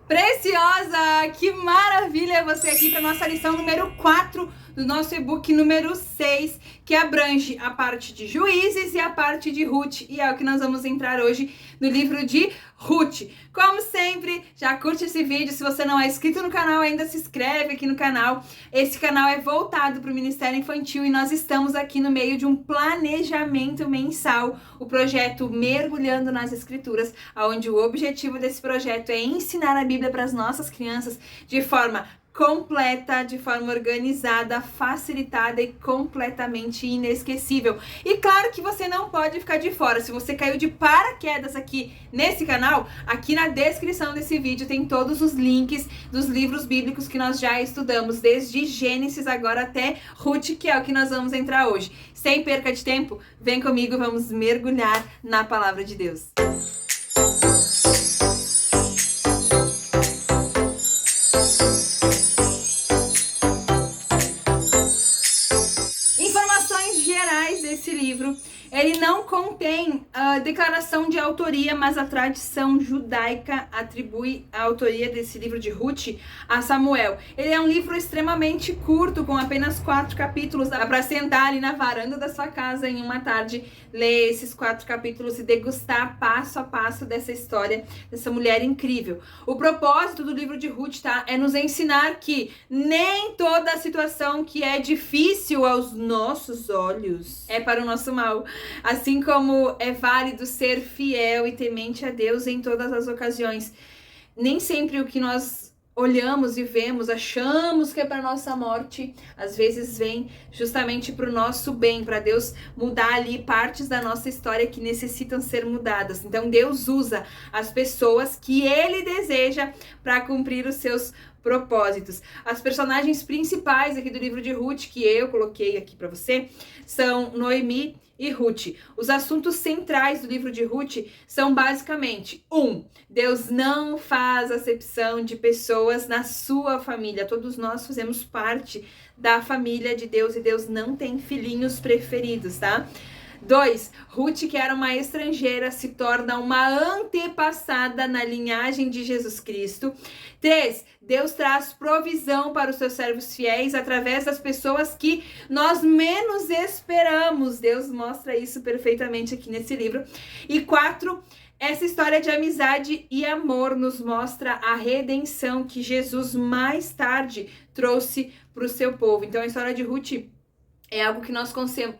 Preciosa! Que maravilha você aqui para nossa lição número 4 do nosso e-book número 6, que abrange a parte de Juízes e a parte de Ruth, e é o que nós vamos entrar hoje no livro de Ruth. Como sempre, já curte esse vídeo, se você não é inscrito no canal ainda, se inscreve aqui no canal. Esse canal é voltado para o Ministério Infantil e nós estamos aqui no meio de um planejamento mensal, o projeto Mergulhando nas Escrituras, onde o objetivo desse projeto é ensinar a Bíblia para as nossas crianças de forma completa, de forma organizada, facilitada e completamente inesquecível. E claro que você não pode ficar de fora. Se você caiu de paraquedas aqui nesse canal, aqui na descrição desse vídeo tem todos os links dos livros bíblicos que nós já estudamos, desde Gênesis agora até Ruth, que é o que nós vamos entrar hoje. Sem perca de tempo, vem comigo, vamos mergulhar na palavra de Deus. Desse livro, ele não contém a declaração de autoria, mas a tradição judaica atribui a autoria desse livro de Ruth a Samuel. Ele é um livro extremamente curto, com apenas 4 capítulos. Dá para sentar ali na varanda da sua casa em uma tarde, ler esses 4 capítulos e degustar passo a passo dessa história, dessa mulher incrível. O propósito do livro de Ruth, é nos ensinar que nem toda situação que é difícil aos nossos olhos é para o nosso mal. Assim como é válido ser fiel e temente a Deus em todas as ocasiões. Nem sempre o que nós olhamos e vemos, achamos que é para nossa morte, às vezes vem justamente para o nosso bem, para Deus mudar ali partes da nossa história que necessitam ser mudadas. Então Deus usa as pessoas que Ele deseja para cumprir os seus propósitos. As personagens principais aqui do livro de Ruth, que eu coloquei aqui para você, são Noemi e Ruth. Os assuntos centrais do livro de Ruth são basicamente: 1. Deus não faz acepção de pessoas na sua família. Todos nós fazemos parte da família de Deus e Deus não tem filhinhos preferidos, tá? 2. Ruth, que era uma estrangeira, se torna uma antepassada na linhagem de Jesus Cristo. 3. Deus traz provisão para os seus servos fiéis através das pessoas que nós menos esperamos. Deus mostra isso perfeitamente aqui nesse livro. E 4. Essa história de amizade e amor nos mostra a redenção que Jesus mais tarde trouxe para o seu povo. Então a história de Ruth é algo que nós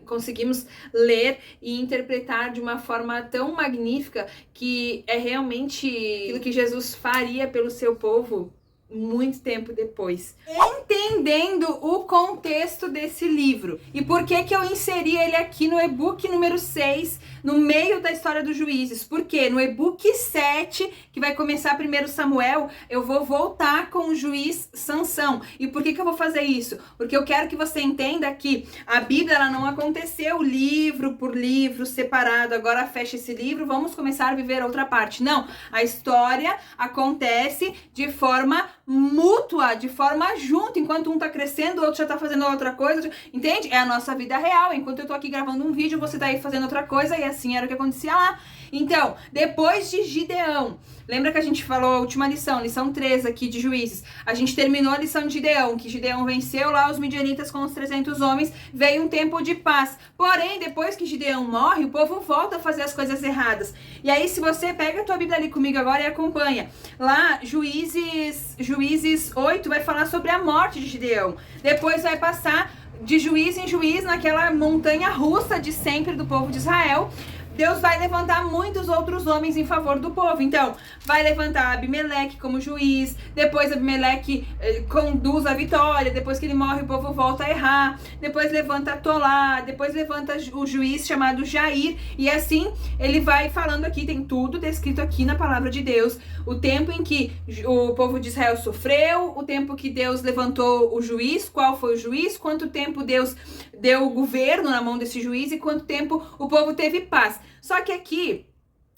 conseguimos ler e interpretar de uma forma tão magnífica que é realmente aquilo que Jesus faria pelo seu povo muito tempo depois. Entendendo o contexto desse livro e por que eu inseri ele aqui no e-book número 6, no meio da história dos Juízes. Porque no e-book 7, que vai começar primeiro Samuel, eu vou voltar com o juiz Sansão. E por que eu vou fazer isso? Porque eu quero que você entenda que a Bíblia ela não aconteceu livro por livro, separado. Agora fecha esse livro, vamos começar a viver outra parte. Não, a história acontece de forma mútua, de forma junto, enquanto um tá crescendo, o outro já tá fazendo outra coisa, entende? É a nossa vida real, enquanto eu tô aqui gravando um vídeo, você tá aí fazendo outra coisa, e assim era o que acontecia lá. Então, depois de Gideão, lembra que a gente falou a última lição 3 aqui de Juízes, a gente terminou a lição de Gideão, que Gideão venceu lá os midianitas com os 300 homens, veio um tempo de paz, porém, depois que Gideão morre, o povo volta a fazer as coisas erradas, e aí se você pega a tua Bíblia ali comigo agora e acompanha, lá Juízes 8 vai falar sobre a morte de Gideão, depois vai passar de juiz em juiz naquela montanha russa de sempre do povo de Israel. Deus vai levantar muitos outros homens em favor do povo. Então, vai levantar Abimeleque como juiz, depois Abimeleque conduz a vitória, depois que ele morre o povo volta a errar, depois levanta Tolá, depois levanta o juiz chamado Jair, e assim ele vai falando aqui, tem tudo descrito aqui na palavra de Deus, o tempo em que o povo de Israel sofreu, o tempo que Deus levantou o juiz, qual foi o juiz, quanto tempo Deus deu o governo na mão desse juiz e quanto tempo o povo teve paz. Só que aqui,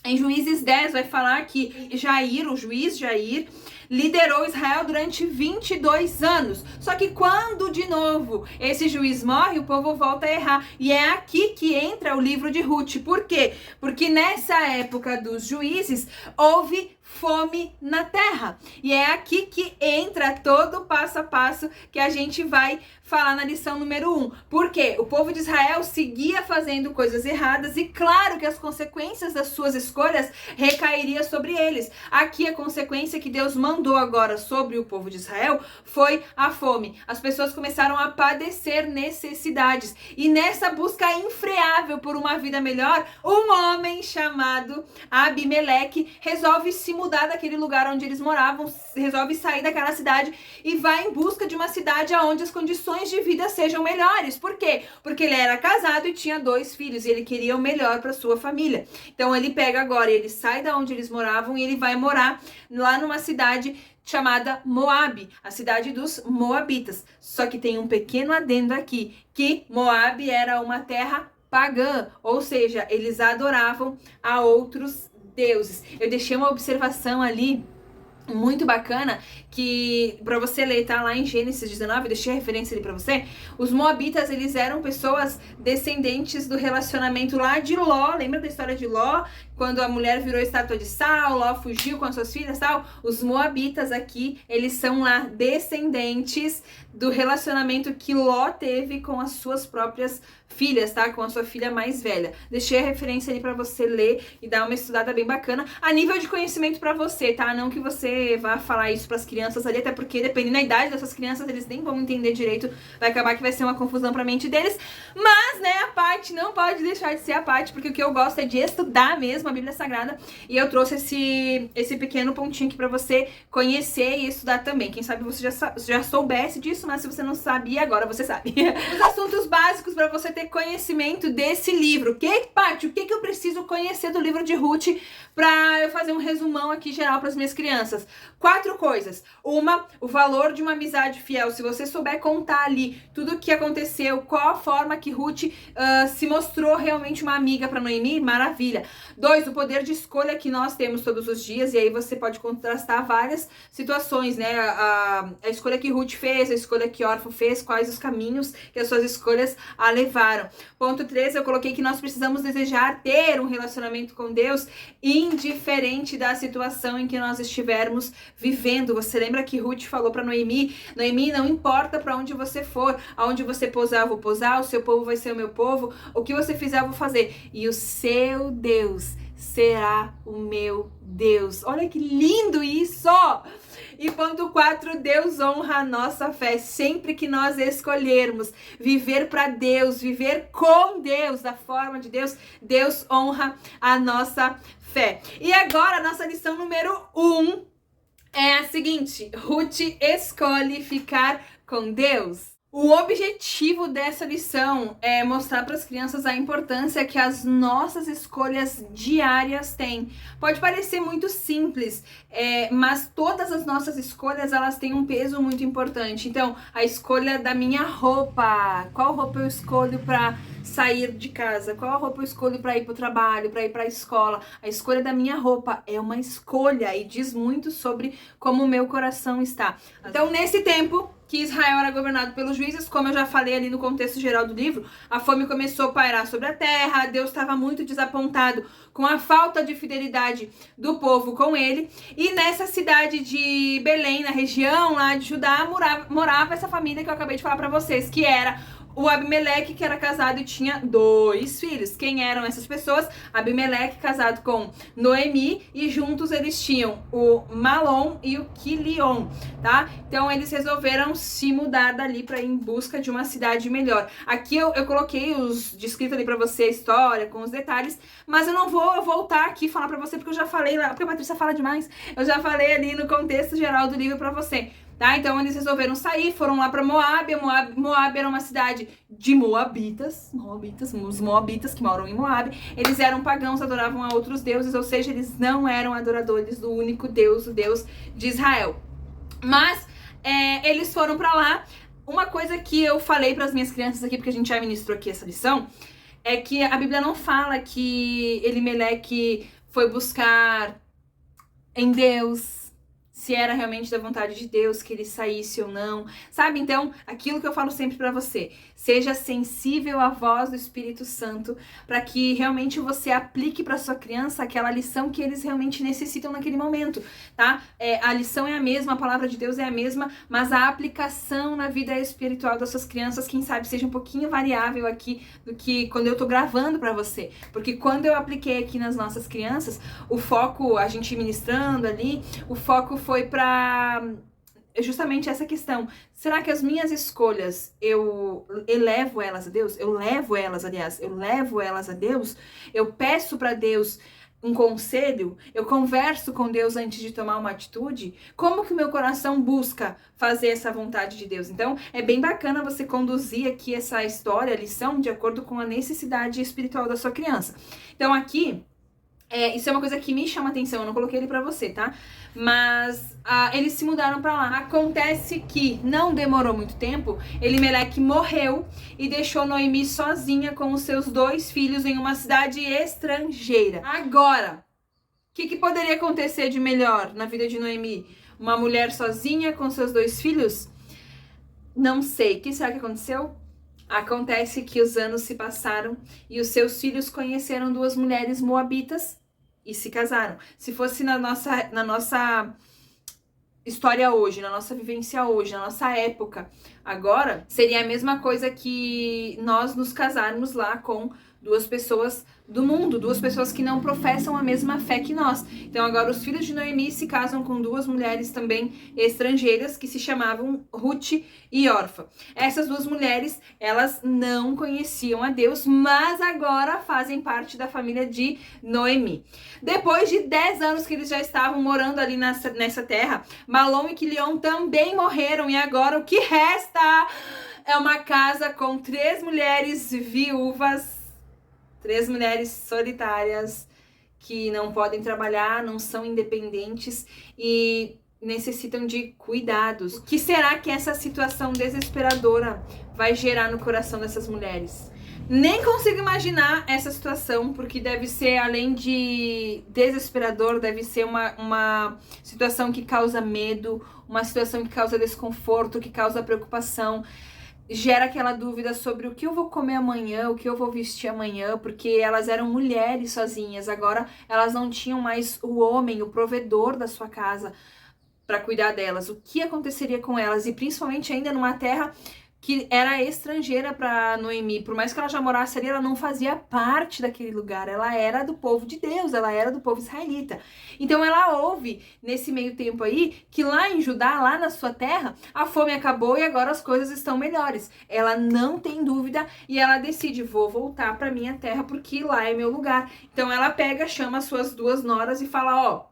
em Juízes 10, vai falar que Jair, o juiz Jair, liderou Israel durante 22 anos. Só que quando, de novo, esse juiz morre, o povo volta a errar. E é aqui que entra o livro de Ruth. Por quê? Porque nessa época dos juízes, houve fome na terra. E é aqui que entra todo o passo a passo que a gente vai falar na lição número 1. Por quê? O povo de Israel seguia fazendo coisas erradas e claro que as consequências das suas escolhas recairiam sobre eles. Aqui a consequência que Deus mandou agora sobre o povo de Israel foi a fome. As pessoas começaram a padecer necessidades. E nessa busca infreável por uma vida melhor, um homem chamado Abimeleque resolve se mudar daquele lugar onde eles moravam, resolve sair daquela cidade e vai em busca de uma cidade onde as condições de vida sejam melhores. Por quê? Porque ele era casado e tinha 2 filhos e ele queria o melhor para sua família. Então ele pega agora, ele sai da onde eles moravam e ele vai morar lá numa cidade chamada Moabe, a cidade dos Moabitas. Só que tem um pequeno adendo aqui, que Moabe era uma terra pagã, ou seja, eles adoravam a outros deuses. Eu deixei uma observação ali muito bacana, que para você ler, tá lá em Gênesis 19, eu deixei a referência ali para você. Os Moabitas, eles eram pessoas descendentes do relacionamento lá de Ló. Lembra da história de Ló? Quando a mulher virou estátua de sal, Ló fugiu com as suas filhas e tal. Os Moabitas aqui, eles são lá descendentes do relacionamento que Ló teve com as suas próprias filhas, tá? Com a sua filha mais velha. Deixei a referência ali pra você ler e dar uma estudada bem bacana. A nível de conhecimento pra você, tá? Não que você vá falar isso pras crianças ali, até porque dependendo da idade dessas crianças, eles nem vão entender direito. Vai acabar que vai ser uma confusão pra mente deles. Mas, né, a parte não pode deixar de ser a parte, porque o que eu gosto é de estudar mesmo a Bíblia Sagrada. E eu trouxe esse pequeno pontinho aqui pra você conhecer e estudar também. Quem sabe você já soubesse disso, mas se você não sabia, agora você sabe. Os assuntos básicos pra você ter conhecimento desse livro. Paty, o que eu preciso conhecer do livro de Ruth pra eu fazer um resumão aqui geral pras minhas crianças? 4 coisas. Uma, o valor de uma amizade fiel. Se você souber contar ali tudo o que aconteceu, qual a forma que Ruth se mostrou realmente uma amiga pra Noemi, maravilha. 2, o poder de escolha que nós temos todos os dias, e aí você pode contrastar várias situações, né? A escolha que Ruth fez, a escolha que Orfa fez, quais os caminhos que as suas escolhas a levaram. Ponto 3, eu coloquei que nós precisamos desejar ter um relacionamento com Deus indiferente da situação em que nós estivermos vivendo. Você lembra que Ruth falou para Noemi, não importa para onde você for, aonde você pousar eu vou pousar, o seu povo vai ser o meu povo, o que você fizer eu vou fazer, e o seu Deus será o meu Deus. Olha que lindo isso! E ponto 4, Deus honra a nossa fé. Sempre que nós escolhermos viver para Deus, viver com Deus, da forma de Deus, Deus honra a nossa fé. E agora, a nossa lição número 1 é a seguinte: Ruth escolhe ficar com Deus. O objetivo dessa lição é mostrar para as crianças a importância que as nossas escolhas diárias têm. Pode parecer muito simples, mas todas as nossas escolhas, elas têm um peso muito importante. Então, a escolha da minha roupa, qual roupa eu escolho para sair de casa, qual roupa eu escolho para ir para o trabalho, para ir para a escola. A escolha da minha roupa é uma escolha e diz muito sobre como o meu coração está. Então, nesse tempo que Israel era governado pelos juízes, como eu já falei ali no contexto geral do livro, a fome começou a pairar sobre a terra, Deus estava muito desapontado com a falta de fidelidade do povo com ele, e nessa cidade de Belém, na região lá de Judá, morava essa família que eu acabei de falar para vocês, que era o Abimeleque, que era casado e tinha 2 filhos. Quem eram essas pessoas? Abimeleque casado com Noemi, e juntos eles tinham o Malom e o Quilion, tá? Então eles resolveram se mudar dali para ir em busca de uma cidade melhor. Aqui eu coloquei os descritos ali para você, a história, com os detalhes, mas eu não vou voltar aqui e falar para você, porque eu já falei lá, porque a Patrícia fala demais, eu já falei ali no contexto geral do livro para você. Tá? Então eles resolveram sair, foram lá para Moabe. Moabe era uma cidade de Moabitas, os Moabitas que moram em Moabe. Eles eram pagãos, adoravam a outros deuses, ou seja, eles não eram adoradores do único Deus, o Deus de Israel. Mas eles foram para lá. Uma coisa que eu falei para as minhas crianças aqui, porque a gente já ministrou aqui essa lição, é que a Bíblia não fala que Elimeleque foi buscar em Deus se era realmente da vontade de Deus que ele saísse ou não, sabe? Então, aquilo que eu falo sempre pra você, seja sensível à voz do Espírito Santo, para que realmente você aplique para sua criança aquela lição que eles realmente necessitam naquele momento, tá? A lição é a mesma, a palavra de Deus é a mesma, mas a aplicação na vida espiritual das suas crianças, quem sabe, seja um pouquinho variável aqui do que quando eu tô gravando para você, porque quando eu apliquei aqui nas nossas crianças, o foco, a gente ministrando ali, o foco foi para justamente essa questão. Será que as minhas escolhas, eu elevo elas a Deus? Eu levo elas a Deus? Eu peço para Deus um conselho? Eu converso com Deus antes de tomar uma atitude? Como que o meu coração busca fazer essa vontade de Deus? Então, é bem bacana você conduzir aqui essa história, a lição, de acordo com a necessidade espiritual da sua criança. Então, aqui, isso é uma coisa que me chama atenção, eu não coloquei ele pra você, tá? Mas eles se mudaram pra lá. Acontece que não demorou muito tempo, Elimeleque morreu e deixou Noemi sozinha com os seus 2 filhos em uma cidade estrangeira. Agora, o que poderia acontecer de melhor na vida de Noemi? Uma mulher sozinha com seus 2 filhos? Não sei. O que será que aconteceu? Acontece que os anos se passaram e os seus filhos conheceram 2 mulheres moabitas e se casaram. Se fosse na nossa história hoje, na nossa vivência hoje, na nossa época, agora, seria a mesma coisa que nós nos casarmos lá com 2 pessoas do mundo, 2 pessoas que não professam a mesma fé que nós. Então agora os filhos de Noemi se casam com 2 mulheres também estrangeiras que se chamavam Ruth e Orfa. Essas 2 mulheres, elas não conheciam a Deus, mas agora fazem parte da família de Noemi. Depois de 10 anos que eles já estavam morando ali nessa terra, Malom e Quilion também morreram e agora o que resta é uma casa com 3 mulheres viúvas, 3 mulheres solitárias que não podem trabalhar, não são independentes e necessitam de cuidados. O que será que essa situação desesperadora vai gerar no coração dessas mulheres? Nem consigo imaginar essa situação, porque deve ser, além de desesperador, deve ser uma situação que causa medo, uma situação que causa desconforto, que causa preocupação. Gera aquela dúvida sobre o que eu vou comer amanhã, o que eu vou vestir amanhã, porque elas eram mulheres sozinhas, agora elas não tinham mais o homem, o provedor da sua casa para cuidar delas. O que aconteceria com elas? E principalmente ainda numa terra que era estrangeira para Noemi. Por mais que ela já morasse ali, ela não fazia parte daquele lugar. Ela era do povo de Deus, ela era do povo israelita. Então ela ouve, nesse meio tempo aí, que lá em Judá, lá na sua terra, a fome acabou e agora as coisas estão melhores. Ela não tem dúvida e ela decide, vou voltar para minha terra porque lá é meu lugar. Então ela pega, chama as suas 2 noras e fala, ó,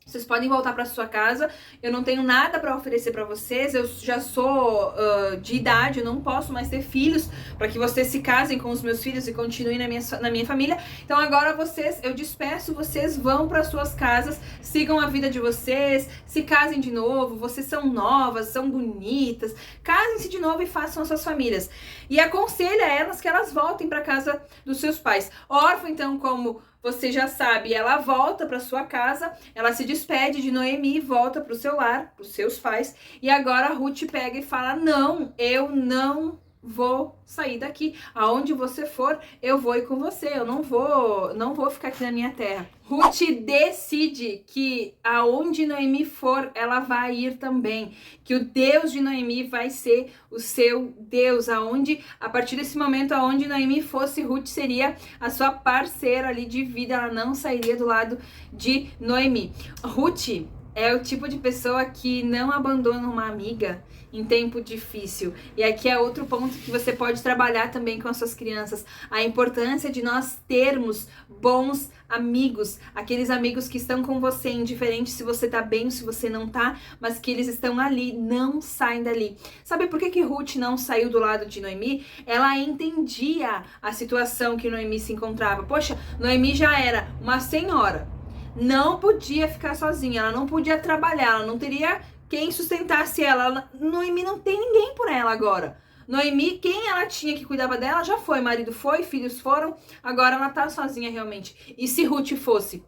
vocês podem voltar para sua casa, eu não tenho nada para oferecer para vocês, eu já sou de idade, eu não posso mais ter filhos para que vocês se casem com os meus filhos e continuem na minha família. Então agora eu despeço, vocês vão para suas casas, sigam a vida de vocês, se casem de novo, vocês são novas, são bonitas, casem-se de novo e façam as suas famílias. E aconselha elas que elas voltem para casa dos seus pais. Órfã, então, como você já sabe, ela volta para sua casa, ela se despede de Noemi, volta para o seu lar, para os seus pais, e agora a Ruth pega e fala, não, eu não vou sair daqui, aonde você for, eu vou ir com você, eu não vou ficar aqui na minha terra. Ruth decide que aonde Noemi for, ela vai ir também, que o Deus de Noemi vai ser o seu Deus, a partir desse momento, aonde Noemi fosse, Ruth seria a sua parceira ali de vida, ela não sairia do lado de Noemi. Ruth é o tipo de pessoa que não abandona uma amiga em tempo difícil. E aqui é outro ponto que você pode trabalhar também com as suas crianças. A importância de nós termos bons amigos. Aqueles amigos que estão com você, indiferente se você tá bem ou se você não tá, mas que eles estão ali, não saem dali. Sabe por que Ruth não saiu do lado de Noemi? Ela entendia a situação que Noemi se encontrava. Poxa, Noemi já era uma senhora. Não podia ficar sozinha, ela não podia trabalhar, ela não teria quem sustentasse ela. Noemi não tem ninguém por ela agora. Noemi, quem ela tinha que cuidava dela já foi, marido foi, filhos foram, agora ela tá sozinha realmente. E se Ruth fosse?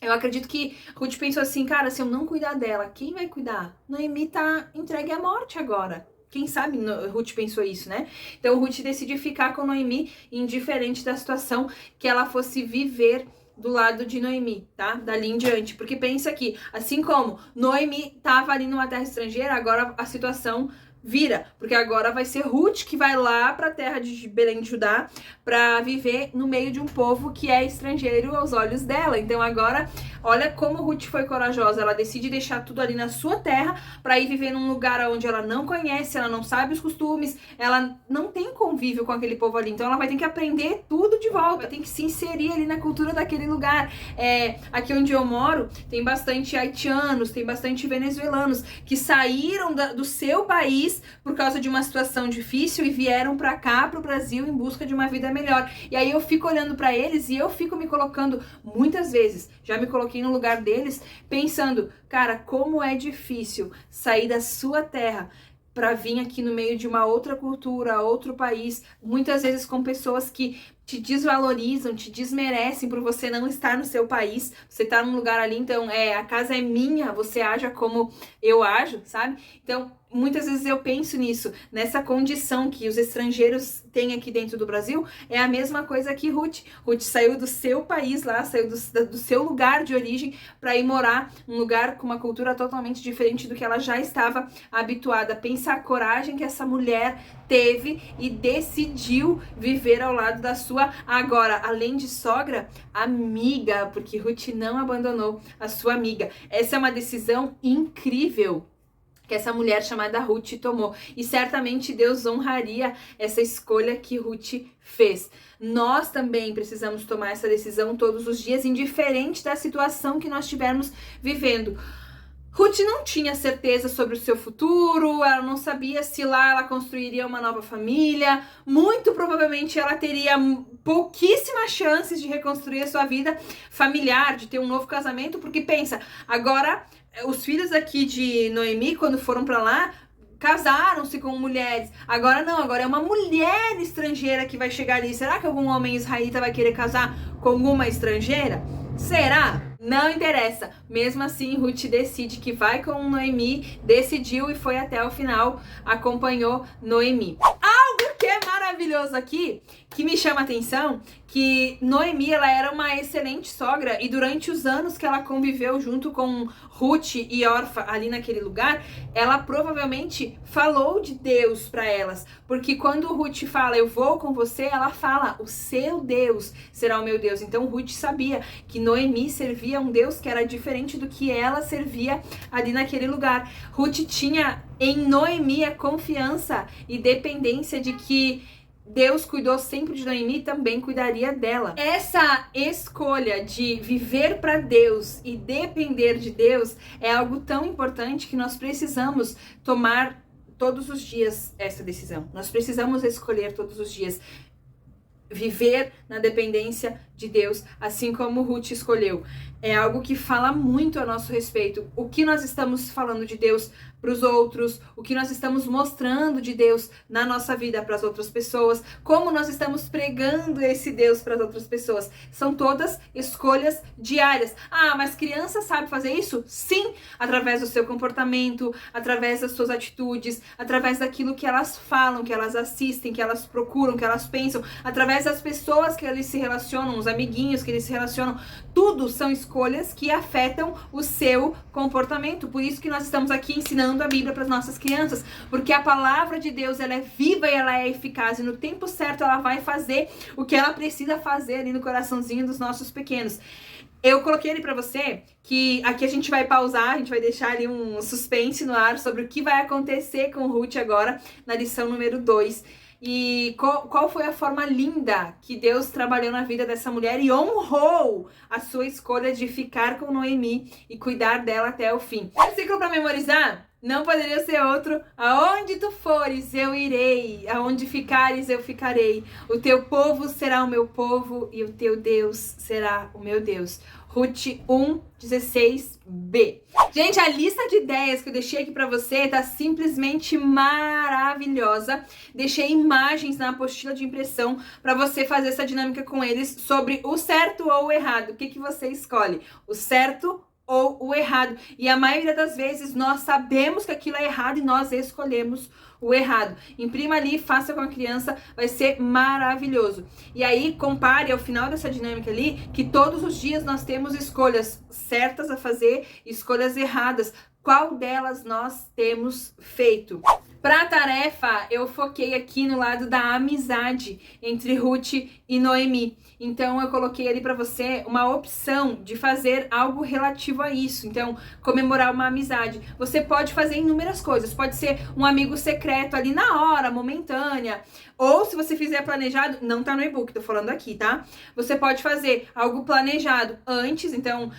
Eu acredito que Ruth pensou assim, cara, se eu não cuidar dela, quem vai cuidar? Noemi tá entregue à morte agora. Quem sabe Ruth pensou isso, né? Então Ruth decidiu ficar com Noemi, indiferente da situação que ela fosse viver do lado de Noemi, tá? Dali em diante. Porque pensa que, assim como Noemi tava ali numa terra estrangeira, agora a situação vira, porque agora vai ser Ruth que vai lá para a terra de Belém de Judá para viver no meio de um povo que é estrangeiro aos olhos dela. Então agora, olha como Ruth foi corajosa, ela decide deixar tudo ali na sua terra para ir viver num lugar onde ela não conhece, ela não sabe os costumes, ela não tem convívio com aquele povo ali, então ela vai ter que aprender tudo de volta, vai ter que se inserir ali na cultura daquele lugar. Aqui onde eu moro tem bastante haitianos, tem bastante venezuelanos que saíram do seu país por causa de uma situação difícil e vieram pra cá, pro Brasil, em busca de uma vida melhor. E aí eu fico olhando pra eles e eu fico me colocando, muitas vezes, já me coloquei no lugar deles, pensando, cara, como é difícil sair da sua terra para vir aqui no meio de uma outra cultura, outro país, muitas vezes com pessoas que te desvalorizam, te desmerecem por você não estar no seu país, você tá num lugar ali, então a casa é minha, você aja como eu ajo, sabe? Então, muitas vezes eu penso nisso, nessa condição que os estrangeiros têm aqui dentro do Brasil, é a mesma coisa que Ruth. Ruth saiu do seu país lá, saiu do seu lugar de origem para ir morar num lugar com uma cultura totalmente diferente do que ela já estava habituada. Pensa a coragem que essa mulher teve e decidiu viver ao lado da sua, agora, além de sogra, amiga, porque Ruth não abandonou a sua amiga. Essa é uma decisão incrível que essa mulher chamada Ruth tomou. E certamente Deus honraria essa escolha que Ruth fez. Nós também precisamos tomar essa decisão todos os dias, indiferente da situação que nós estivermos vivendo. Ruth não tinha certeza sobre o seu futuro, ela não sabia se lá ela construiria uma nova família, muito provavelmente ela teria pouquíssimas chances de reconstruir a sua vida familiar, de ter um novo casamento, porque pensa, agora os filhos aqui de Noemi, quando foram para lá, casaram-se com mulheres. Agora não, agora é uma mulher estrangeira que vai chegar ali. Será que algum homem israelita vai querer casar com alguma estrangeira? Será? Não interessa. Mesmo assim, Ruth decide que vai com Noemi, decidiu e foi até o final, acompanhou Noemi. Algo que é maravilhoso aqui, que me chama a atenção, que Noemi, ela era uma excelente sogra e durante os anos que ela conviveu junto com Ruth e Orfa ali naquele lugar, ela provavelmente falou de Deus para elas, porque quando Ruth fala, eu vou com você, ela fala, o seu Deus será o meu Deus. Então Ruth sabia que Noemi servia um Deus que era diferente do que ela servia ali naquele lugar. Ruth tinha em Noemi a confiança e dependência de que Deus cuidou sempre de Noemi, também cuidaria dela. Essa escolha de viver para Deus e depender de Deus é algo tão importante que nós precisamos tomar todos os dias essa decisão. Nós precisamos escolher todos os dias viver na dependência de Deus, assim como Ruth escolheu. É algo que fala muito a nosso respeito. O que nós estamos falando de Deus para os outros, o que nós estamos mostrando de Deus na nossa vida para as outras pessoas, como nós estamos pregando esse Deus para as outras pessoas. São todas escolhas diárias. Ah, mas criança sabe fazer isso? Sim, através do seu comportamento, através das suas atitudes, através daquilo que elas falam, que elas assistem, que elas procuram, que elas pensam, através das pessoas que eles se relacionam, os amiguinhos que eles se relacionam. Tudo são escolhas que afetam o seu comportamento. Por isso que nós estamos aqui ensinando a Bíblia para as nossas crianças, porque a palavra de Deus, ela é viva e ela é eficaz, e no tempo certo ela vai fazer o que ela precisa fazer ali no coraçãozinho dos nossos pequenos. Eu coloquei ali pra você que aqui a gente vai pausar, a gente vai deixar ali um suspense no ar sobre o que vai acontecer com Ruth agora na lição número 2. E qual foi a forma linda que Deus trabalhou na vida dessa mulher e honrou a sua escolha de ficar com Noemi e cuidar dela até o fim. Versículo para memorizar? Não poderia ser outro. Aonde tu fores, eu irei. Aonde ficares, eu ficarei. O teu povo será o meu povo e o teu Deus será o meu Deus. Ruth 1:16b. Gente, a lista de ideias que eu deixei aqui pra você tá simplesmente maravilhosa. Deixei imagens na apostila de impressão pra você fazer essa dinâmica com eles sobre o certo ou o errado. O que que você escolhe? O certo ou o errado. E a maioria das vezes nós sabemos que aquilo é errado e nós escolhemos o errado. Imprima ali, faça com a criança, vai ser maravilhoso. E aí, compare ao final dessa dinâmica ali, que todos os dias nós temos escolhas certas a fazer, escolhas erradas. Qual delas nós temos feito? Para a tarefa, eu foquei aqui no lado da amizade entre Ruth e Noemi. Então, eu coloquei ali para você uma opção de fazer algo relativo a isso. Então, comemorar uma amizade. Você pode fazer inúmeras coisas. Pode ser um amigo secreto ali na hora, momentânea. Ou, se você fizer planejado, não tá no e-book, tô falando aqui, tá? Você pode fazer algo planejado antes. Então,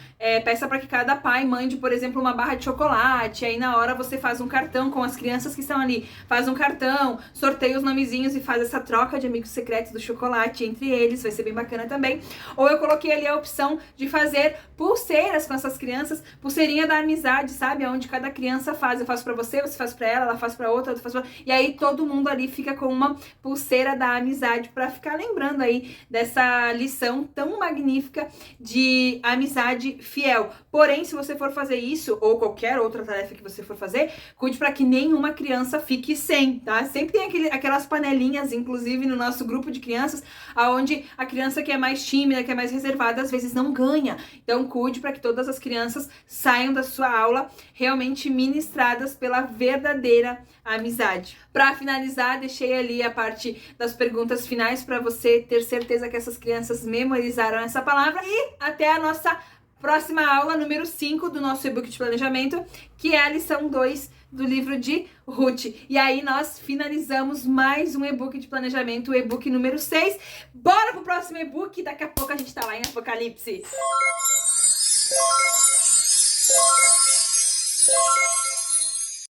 peça para que cada pai mande, por exemplo, uma barra de chocolate. Aí, na hora, você faz um cartão com as crianças que estão ali. Faz um cartão, sorteia os nomezinhos e faz essa troca de amigos secretos do chocolate entre eles, vai ser bem bacana também. Ou eu coloquei ali a opção de fazer pulseiras com essas crianças, pulseirinha da amizade, sabe? Onde cada criança faz, eu faço pra você faz pra ela faz pra outra, faz pra... E aí todo mundo ali fica com uma pulseira da amizade pra ficar lembrando aí dessa lição tão magnífica de amizade fiel. Porém, se você for fazer isso, ou qualquer outra tarefa que você for fazer, cuide pra que nenhuma criança fique sem, tá? Sempre tem aquelas panelinhas, inclusive no nosso grupo de crianças, aonde a criança que é mais tímida, que é mais reservada, às vezes não ganha. Então, cuide para que todas as crianças saiam da sua aula realmente ministradas pela verdadeira amizade. Para finalizar, deixei ali a parte das perguntas finais para você ter certeza que essas crianças memorizaram essa palavra. E até a nossa próxima aula, número 5 do nosso e-book de planejamento, que é a lição 2 do livro de Ruth. E aí nós finalizamos mais um e-book de planejamento, o e-book número 6. Bora pro próximo e-book, daqui a pouco a gente tá lá em Apocalipse.